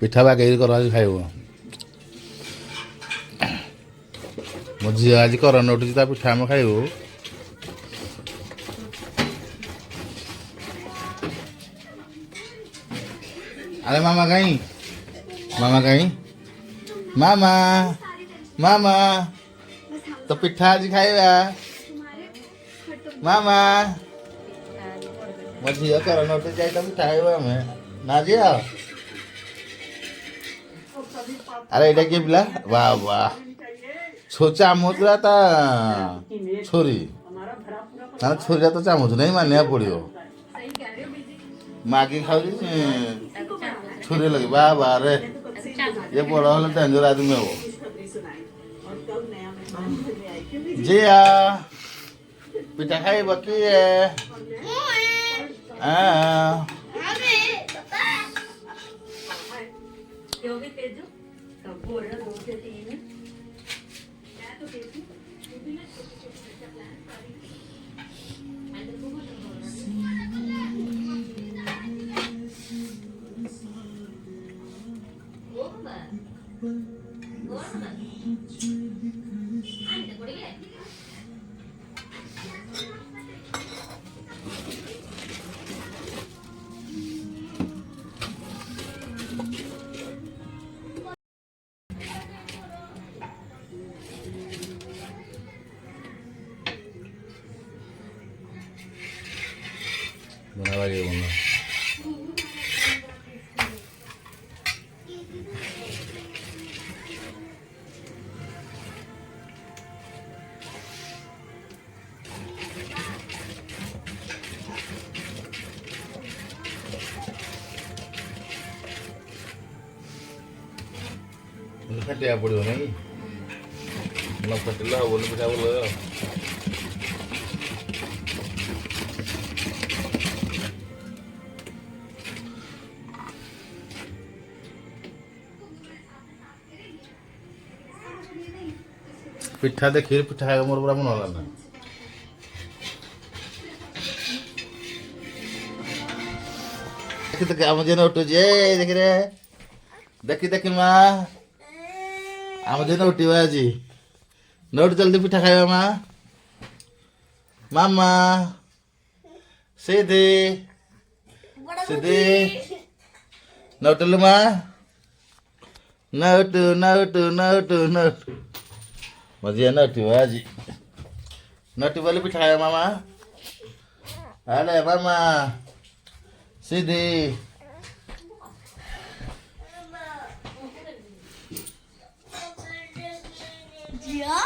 ପିଠା ବାଗେଇ କର ଆଜି ଖାଇବ। ମୋ ଝିଅ ଆଜି କରନ ଉଠୁଛି ତା ପିଠା ଆମେ ଖାଇବୁ। ଆରେ ମାମା କାଇଁ ମାମା ମାମା ତ ପିଠା ଆଜି ଖାଇବା ମାମା। ମୋ ଝିଅ କରନ ଉଠୁଛି ଯାଇ ତ ପିଠା ଖାଇବୁ ଆମେ ନା ଝିଅ। ଆରେ ଏଇଟା କିଏ ପିଲା ବାହ ବାହ ଚାମଚ ତା ଛୁରୀ ମାନେ ଛୁରୀଟା ତ ଚାମଚ ନାଇଁ ମାନିବାକୁ ପଡ଼ିବ। ମାଗି ଖାଉଛି ଛୁରୀ ଲାଗି ବାହ ବାହ ରେ ये बड़ा होले डेंजर आदमी हो। जिया पिठा खाइब कि बना ये बना फटिया पड़ो नहीं न फटिला बोले पिठा बोलो पिठा देखिए पिठा खाएगा मोर बड़ा मन होला ना देखि तो आम जेन उठु जे देखि रे देखि माँ आम जेन उठिबा आज नोट जल्दी पिठा खाइबा माँ मामा सीधे सीधे नोटलु माँ नोट मजिया नोटी आज नोटी बोले पिठा खाइबा मामा अरे मामा सीधे जिया